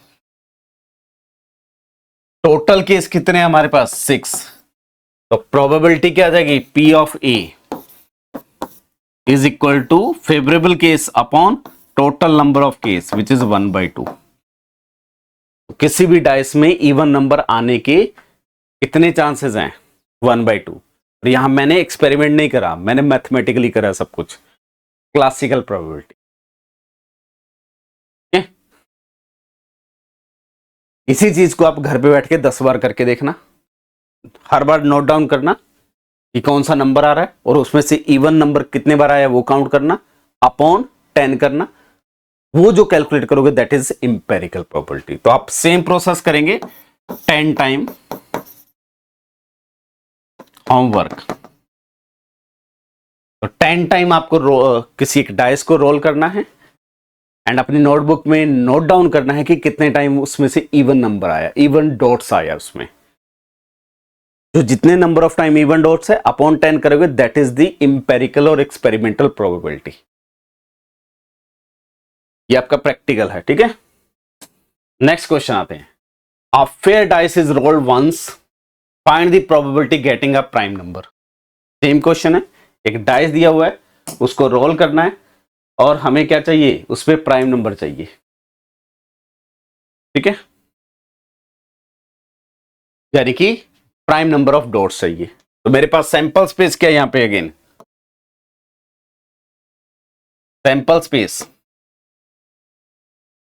टोटल केस कितने हैं हमारे पास? 6। तो प्रोबेबिलिटी क्या आ जाएगी? P of A is equal to favourable case upon total number of case which is 1/2। किसी भी डाइस में इवन नंबर आने के कितने चांसेस हैं? 1/2। और यहां मैंने एक्सपेरिमेंट नहीं करा, मैंने मैथमेटिकली करा सब कुछ, क्लासिकल प्रोबेबिलिटी। इसी चीज को आप घर पे बैठ के 10 बार करके देखना, हर बार नोट डाउन करना कि कौन सा नंबर आ रहा है और उसमें से इवन नंबर कितने बार आया वो काउंट करना, अपॉन 10 करना। वो जो कैलकुलेट करोगे दैट इज इंपेरिकल प्रोबेबिलिटी। तो आप सेम प्रोसेस करेंगे 10 टाइम होमवर्क। तो 10 टाइम आपको किसी एक डाइस को रोल करना है एंड अपनी नोटबुक में नोट डाउन करना है कि कितने टाइम उसमें से इवन नंबर आया, इवन डॉट्स आया उसमें। जो जितने number of time even dots है अपॉन 10 करोगे दैट इज द इंपेरिकल और एक्सपेरिमेंटल प्रोबेबिलिटी। ये आपका प्रैक्टिकल है, ठीक है। नेक्स्ट क्वेश्चन आते हैं। A fair dice is rolled once, find the probability getting a prime number. Same question है, एक डाइस दिया हुआ है, उसको रोल करना है और हमें क्या चाहिए? उसमें प्राइम नंबर चाहिए, ठीक है, यानी कि प्राइम नंबर ऑफ डॉट्स चाहिए। तो मेरे पास सैंपल स्पेस क्या है यहां पे? अगेन सैंपल स्पेस,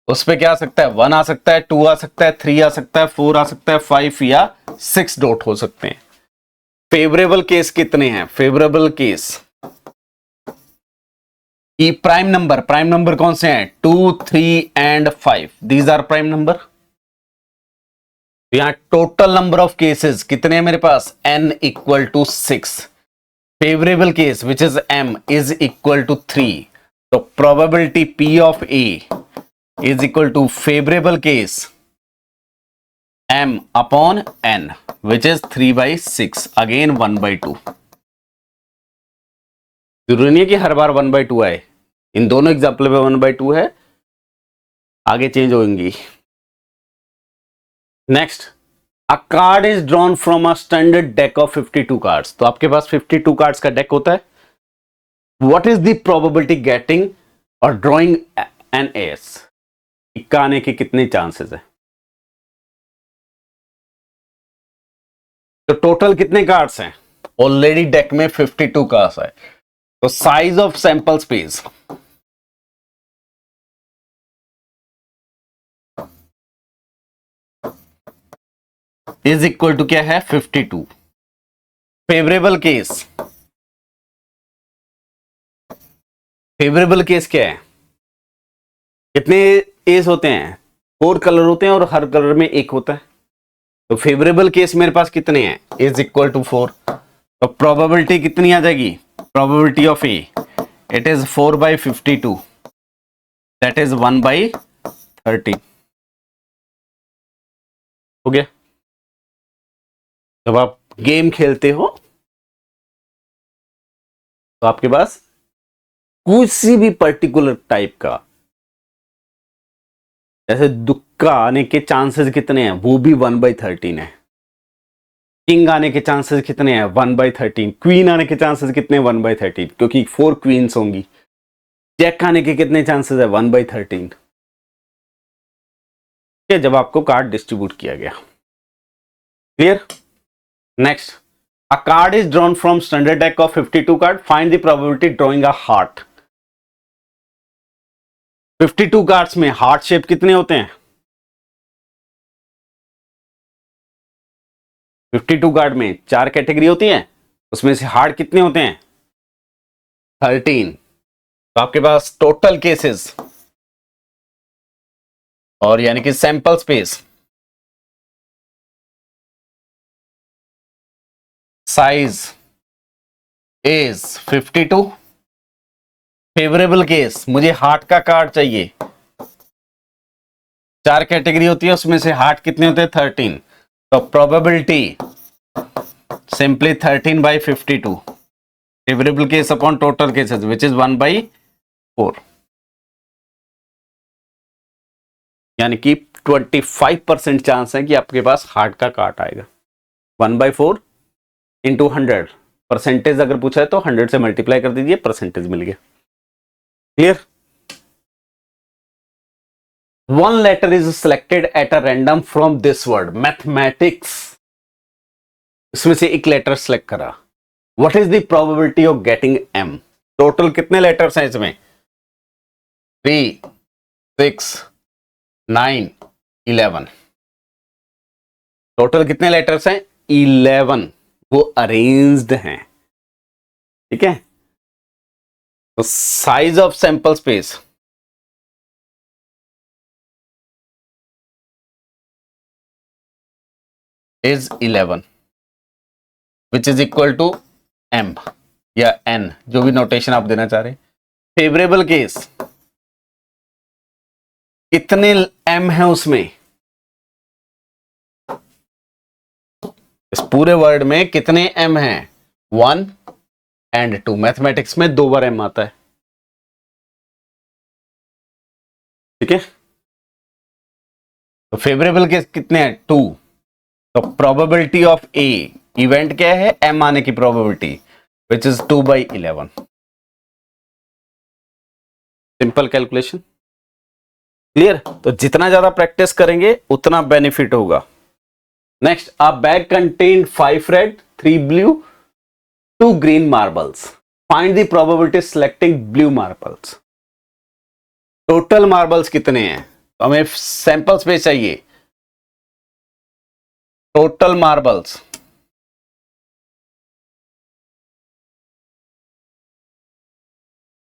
उस पे क्या आ सकता है? 1 आ सकता है, 2 आ सकता है, 3 आ सकता है, 4 आ सकता है, 5 या 6 डॉट हो सकते हैं। फेवरेबल केस कितने हैं? फेवरेबल केस की प्राइम नंबर कौन से हैं? 2, 3 and 5, these are prime number. यहां टोटल नंबर ऑफ केसेस कितने हैं मेरे पास? n equal to 6। Favourable case which is m is equal to 3। तो probability p of a is equal to favourable case m upon n which is 3/6, again 1/2। जरूरी नहीं है कि हर बार 1/2 आए, इन दोनों एग्जाम्पल में 1/2 है, आगे चेंज होंगी। Next, a card is drawn from a standard deck of 52 cards. तो आपके पास 52 कार्ड्स का डेक होता है। What is the probability getting और ड्रॉइंग एन एस? इक्का आने के कितने चांसेस है? तो टोटल कितने कार्ड्स हैं? ऑलरेडी डेक में 52 कार्ड्स है। तो size of sample space is equal to क्या है? 52। फेवरेबल केस, फेवरेबल केस क्या है? कितने एस होते हैं? 4 कलर होते हैं और हर कलर में एक होता है। तो फेवरेबल केस मेरे पास कितने हैं? Is equal to 4। तो प्रोबेबिलिटी कितनी आ जाएगी? Probability of A, it is 4/52, that is 1/30। हो गया। जब आप गेम खेलते हो तो आपके पास किसी भी पर्टिकुलर टाइप का, जैसे दुक्का आने के चांसेस कितने हैं? वो भी 1/13 है। किंग आने के चांसेस कितने हैं? 1/13। क्वीन आने के चांसेस कितने? 1/13, क्योंकि 4 क्वींस होंगी। चेक आने के कितने चांसेस है? 1/13। कि जब आपको कार्ड डिस्ट्रीब्यूट किया गया। Clear? Next, a card is drawn from standard deck of 52 card, find the probability drawing a heart. 52 cards में हार्ट शेप कितने होते हैं? 52 कार्ड में 4 कैटेगरी होती हैं, उसमें से हार्ट कितने होते हैं? 13। तो आपके पास टोटल केसेस और यानी कि sample space, size is 52। Favourable case, मुझे हार्ट का कार्ड चाहिए, 4 कैटेगरी होती है, उसमें से हार्ट कितने होते हैं? 13। तो probability simply 13/52, favourable case upon total cases which is 1/4, यानी कि 25% चांस है कि आपके पास हार्ट का कार्ड आएगा। 1/4 इंटू 100, परसेंटेज अगर पूछा है तो 100 से मल्टीप्लाई कर दीजिए, परसेंटेज मिल गया। Clear? One letter is selected at a random from this word mathematics, इसमें से एक लेटर सेलेक्ट करा, what is the probability of getting M? Total कितने लेटर्स हैं इसमें? 3, 6, 9, 11। टोटल कितने लेटर्स हैं? 11। वो अरेंज्ड हैं। ठीक है, तो size of sample space is 11 which is equal to M या एन, जो भी नोटेशन आप देना चाह रहे हैं। फेवरेबल केस कितने एम है उसमें? इस पूरे वर्ड में कितने एम हैं? 1 एंड 2। मैथमेटिक्स में 2 बार एम आता है। ठीक है, तो फेवरेबल केस कितने हैं? 2। तो प्रोबेबिलिटी ऑफ ए, इवेंट क्या है? एम आने की probability which is 2/11। Simple calculation. Clear? तो जितना ज्यादा प्रैक्टिस करेंगे उतना बेनिफिट होगा। Next, a bag contain 5 red, 3 blue, 2 green marbles, find the probability selecting blue marbles. Total marbles कितने हैं? तो हमें सैंपल स्पेस चाहिए। टोटल मार्बल्स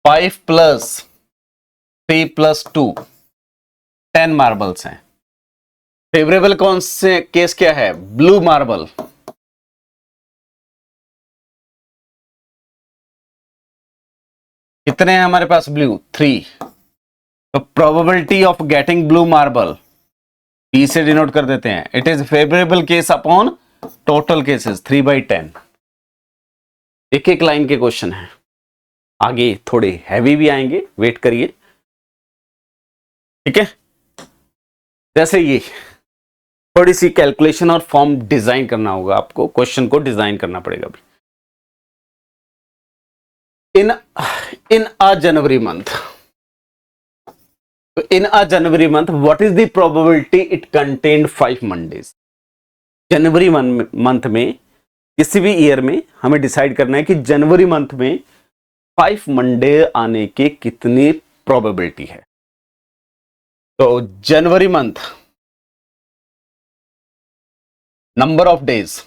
5 + 3 + 2, 10 मार्बल्स हैं। फेवरेबल कौन से केस क्या है? Blue marble. कितने हैं हमारे पास ब्लू? 3। तो probability of getting blue marble P से डिनोट कर देते हैं, it is favourable case upon total cases 3/10। एक एक लाइन के क्वेश्चन है, आगे थोड़े हैवी भी आएंगे, वेट करिए। ठीक है, जैसे ये थोड़ी सी कैलकुलेशन और फॉर्म डिजाइन करना होगा आपको, क्वेश्चन को डिजाइन करना पड़ेगा अभी। In a January month, in a January month what is the probability it contained 5 Mondays? जनवरी मंथ में, किसी भी ईयर में हमें डिसाइड करना है कि जनवरी मंथ में 5 मंडे आने की कितनी प्रोबेबिलिटी है। तो जनवरी month number of days,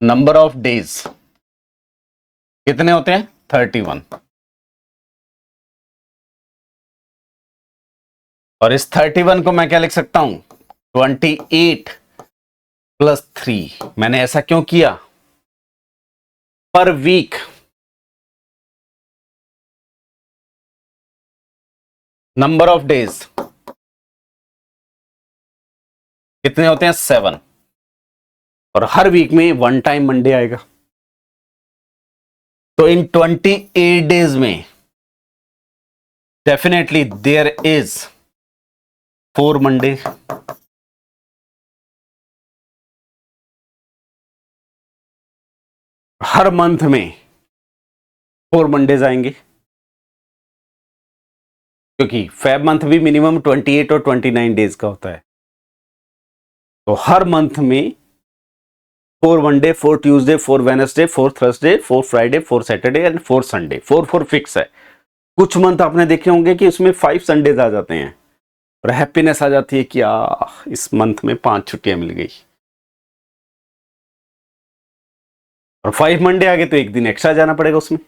number of days कितने होते हैं? 31। और इस 31 को मैं क्या लिख सकता हूं? 28 + 3। मैंने ऐसा क्यों किया? पर वीक नंबर ऑफ डेज कितने होते हैं? 7। और हर वीक में 1 टाइम मंडे आएगा, तो इन 28 डेज में डेफिनेटली देयर इज 4 मंडे। हर मंथ में 4 मंडेज आएंगे, क्योंकि फेब मंथ भी मिनिमम 28 और 29 डेज का होता है। तो हर मंथ में 4 Monday, 4 Tuesday, 4 Wednesday, 4 Thursday, 4 Friday, 4 Saturday and 4 Sunday. 4 fix है। कुछ मंथ आपने देखे होंगे कि उसमें 5 संडेज आ जाते हैं और हैप्पीनेस आ जाती है कि इस मंथ में 5 छुट्टियां मिल गई। और 5 मंडे आ गए तो एक दिन एक्स्ट्रा जाना पड़ेगा उसमें,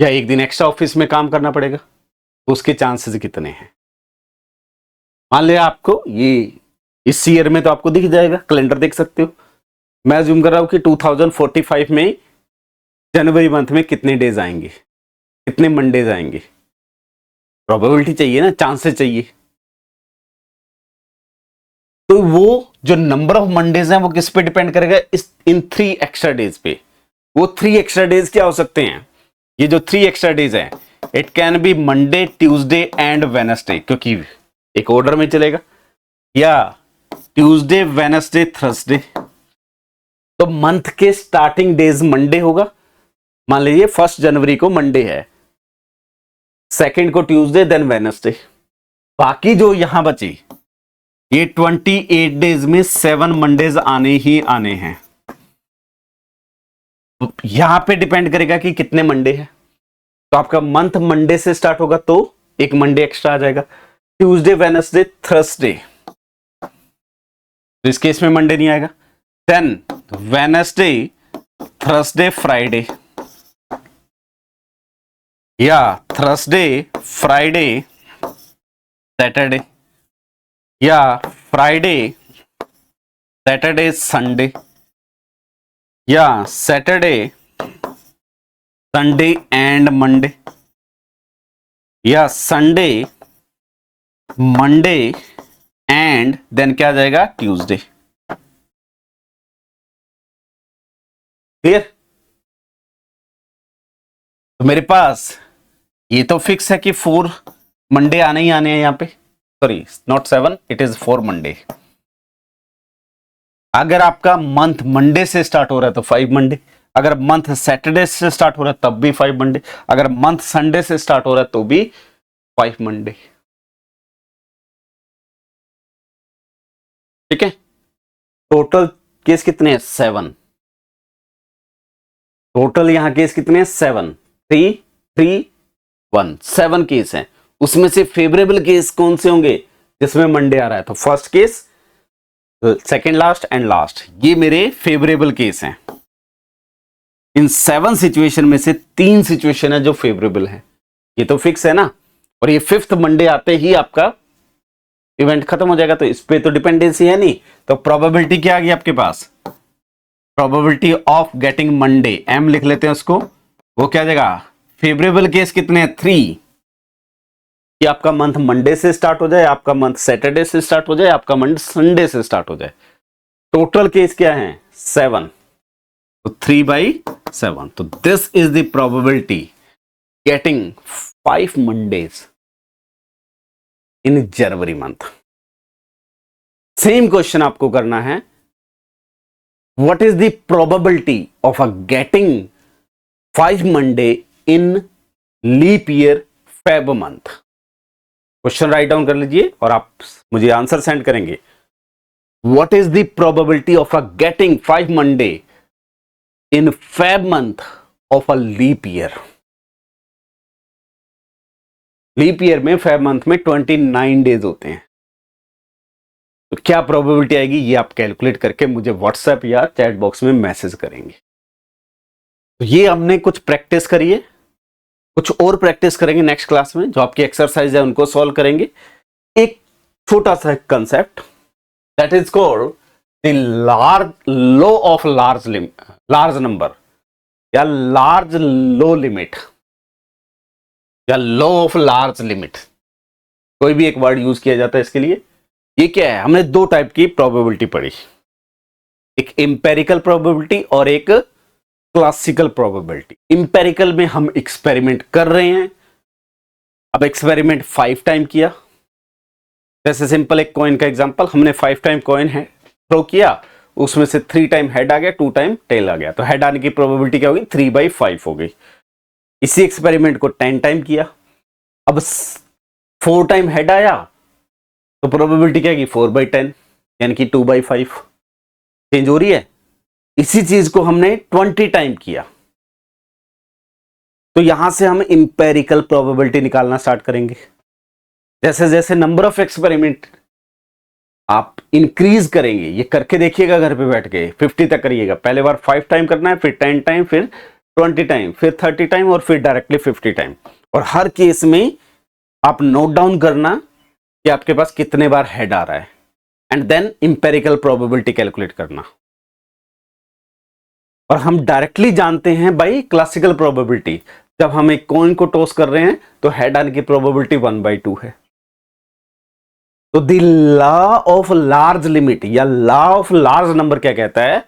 या एक दिन एक्स्ट्रा ऑफिस में काम करना पड़ेगा। तो उसके चांसेस कितने हैं? मान लिया आपको ये इस ईयर में तो आपको दिख जाएगा, कैलेंडर देख सकते हो। मैं जूम कर रहा हूं कि 2045 में जनवरी मंथ में कितने डेज आएंगे, कितने मंडेज आएंगे। प्रोबेबिलिटी चाहिए ना, चांसेस चाहिए। तो वो जो नंबर ऑफ मंडेज हैं वो किस पे डिपेंड करेगा? इन 3 एक्स्ट्रा डेज पे। वो 3 एक्स्ट्रा डेज क्या हो सकते हैं? ये जो 3 एक्स्ट्रा डेज हैं, it can be Monday, Tuesday and Wednesday, क्योंकि एक ऑर्डर में चलेगा, या ट्यूसडे, वेडनेसडे, थर्सडे। तो मंथ के स्टार्टिंग डेज मंडे होगा। मान लीजिए 1 जनवरी को मंडे है, 2 को ट्यूसडे, देन वेडनेसडे। बाकी जो यहां बची ये 28 डेज में 7 मंडेज आने ही आने हैं। यहां पे डिपेंड करेगा कि कितने मंडे हैं। तो आपका मंथ मंडे से स्टार्ट होगा तो एक मंडे एक्स्ट्रा आ जाएगा। ट्यूसडे, वेडनेसडे, थर्सडे, तो इस केस में मंडे नहीं आएगा। देन वेडनेसडे, थर्सडे, फ्राइडे, या थर्सडे, फ्राइडे, सैटरडे, या फ्राइडे, सैटरडे, संडे, या सैटरडे, संडे एंड मंडे, या संडे, मंडे एंड देन क्या आ जाएगा? ट्यूसडे। क्लियर? तो मेरे पास ये तो फिक्स है कि 4 मंडे आने ही आने हैं यहां पे। Sorry, not 7, it is 4 Monday. अगर आपका मंथ मंडे से स्टार्ट हो रहा है तो 5 मंडे। अगर मंथ सैटरडे से स्टार्ट हो रहा है तब भी 5 मंडे। अगर मंथ संडे से स्टार्ट हो रहा है तो भी 5 मंडे। ठीक है? टोटल केस कितने हैं? 7। टोटल यहां केस कितने हैं? 7। 3, 3, 1, 7 केस हैं। उसमें से फेवरेबल केस कौन से होंगे? जिसमें मंडे आ रहा है। तो first case, second last and last, ये मेरे फेवरेबल केस हैं। इन 7 सिचुएशन में से 3 सिचुएशन है जो फेवरेबल है। ये तो फिक्स है ना। और ये 5th मंडे आते ही आपका इवेंट खत्म हो जाएगा, तो इस पे तो डिपेंडेंसी है नहीं। तो प्रोबेबिलिटी क्या आ गई आपके पास? Probability of getting Monday, M लिख लेते हैं उसको। वो क्या आ जाएगा? फेवरेबल केस कितने हैं? 3, कि आपका मंथ मंडे से स्टार्ट हो जाए, आपका मंथ सैटरडे से स्टार्ट हो जाए, आपका मंथ संडे से स्टार्ट हो जाए। टोटल केस क्या है? 7। तो 3/7। तो this is the probability getting 5 Mondays in January month. Same question आपको करना है, what is the probability of getting 5 Monday in leap year Feb month. Question write down कर लीजिए और आप मुझे आंसर सेंड करेंगे। What is the probability of getting 5 Monday in Feb month of a leap year. Leap year में Feb month में 29 days होते हैं। तो क्या प्रोबेबिलिटी आएगी ये आप कैलकुलेट करके मुझे व्हाट्सएप या चैट बॉक्स में मैसेज करेंगे। तो ये हमने कुछ प्रैक्टिस करी है, कुछ और प्रैक्टिस करेंगे नेक्स्ट क्लास में। जो आपकी एक्सरसाइज है उनको सॉल्व करेंगे। एक छोटा सा concept that is called the large law of large number, या लार्ज लो लिमिट, या लॉ ऑफ लार्ज लिमिट, कोई भी एक वर्ड यूज किया जाता है इसके लिए। ये क्या है? हमने 2 टाइप की प्रोबेबिलिटी पढ़ी, एक इंपेरिकल प्रोबेबिलिटी और एक क्लासिकल प्रोबेबिलिटी। इंपेरिकल में हम एक्सपेरिमेंट कर रहे हैं। अब एक्सपेरिमेंट 5 टाइम किया, जैसे सिंपल एक कॉइन का एग्जांपल, हमने 5 टाइम कॉइन है थ्रो किया, उसमें से 3 टाइम हेड आ गया, 2 टाइम टेल आ गया, तो हेड आने की प्रोबेबिलिटी क्या होगी? 3/5 हो गई। इसी एक्सपेरिमेंट को 10 टाइम किया, अब 4 टाइम हेड आया तो प्रोबेबिलिटी क्या की 4/10 यानी कि 2/5 चेंज हो रही है। इसी चीज को हमने 20 टाइम किया तो यहां से हम इंपेरिकल प्रोबेबिलिटी निकालना स्टार्ट करेंगे। जैसे जैसे नंबर ऑफ एक्सपेरिमेंट आप इंक्रीज करेंगे, ये करके देखिएगा घर पे बैठ के 50 तक करिएगा। पहले बार 5 टाइम करना है, फिर 10 टाइम, फिर 20 टाइम, फिर 30 टाइम और फिर डायरेक्टली 50 टाइम। और हर केस में आप नोट डाउन करना कि आपके पास कितने बार हेड आ रहा है and then empirical probability calculate करना। और हम डायरेक्टली जानते हैं बाई क्लासिकल प्रोबेबिलिटी, जब हम एक कॉइन को टॉस कर रहे हैं तो हेड आने की प्रोबेबिलिटी 1/2 है। तो the law of large limit या लॉ ऑफ लार्ज नंबर क्या कहता है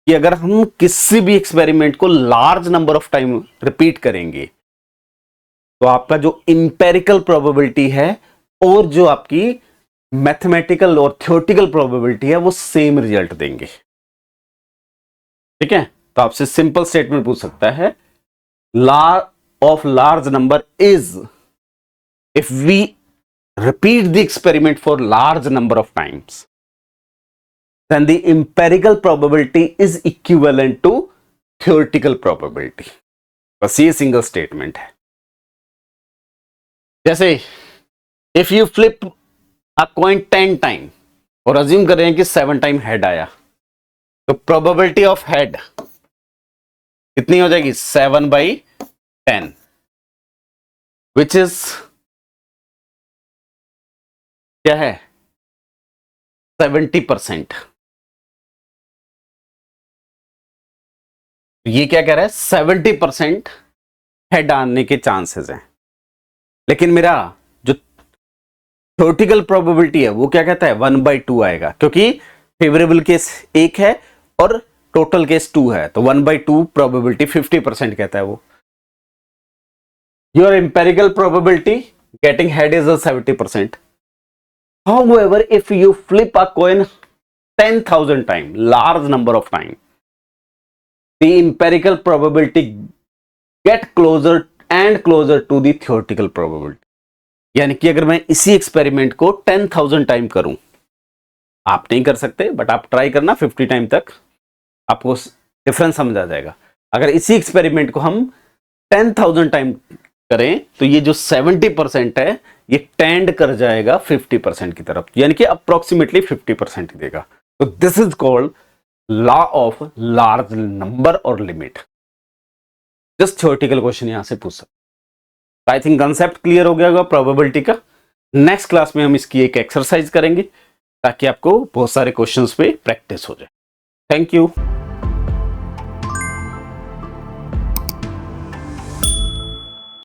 कि अगर हम किसी भी एक्सपेरिमेंट को large number of time repeat करेंगे तो आपका जो इंपेरिकल प्रोबेबिलिटी है और जो आपकी मैथमेटिकल और थ्योरेटिकल प्रोबेबिलिटी है वो सेम रिजल्ट देंगे। ठीक है, तो आपसे सिंपल स्टेटमेंट पूछ सकता है law of large number is if we repeat the experiment for large number of times then the empirical probability is equivalent to theoretical probability। बस ये सिंगल स्टेटमेंट है। जैसे if you flip a coin 10 time और assume कर रहे हैं कि 7 time head आया तो प्रोबेबिलिटी ऑफ हेड कितनी हो जाएगी 7/10 विच इज क्या है 70%। ये क्या कह रहा है 70% हेड आने के चांसेस हैं। लेकिन मेरा जो थ्योरेटिकल प्रोबेबिलिटी है वो क्या कहता है 1/2 आएगा, क्योंकि फेवरेबल केस 1 है और टोटल केस 2 है, तो 1/2 प्रोबेबिलिटी 50% कहता है वो। Your empirical probability getting head is 70%। However, if you flip a coin 10,000 times, large number of times, the empirical probability get closer and closer to the theoretical probability। यानी कि अगर मैं इसी एक्सपेरिमेंट को 10,000 टाइम करूं, आप नहीं कर सकते बट आप ट्राई करना 50 टाइम तक, आपको डिफरेंस समझ आ जाएगा। अगर इसी एक्सपेरिमेंट को हम 10,000 टाइम करें तो ये जो 70% है ये टेंड कर जाएगा 50% की तरफ, यानी कि अप्रोक्सीमेटली 50% ही देगा। तो this is called law of large number और लिमिट। जस्ट थ्योरेटिकल क्वेश्चन यहां से पूछ सकते। आई थिंक कंसेप्ट क्लियर हो गया होगा प्रोबेबिलिटी का। नेक्स्ट क्लास में हम इसकी एक एक्सरसाइज करेंगे ताकि आपको बहुत सारे क्वेश्चंस पे प्रैक्टिस हो जाए। Thank you.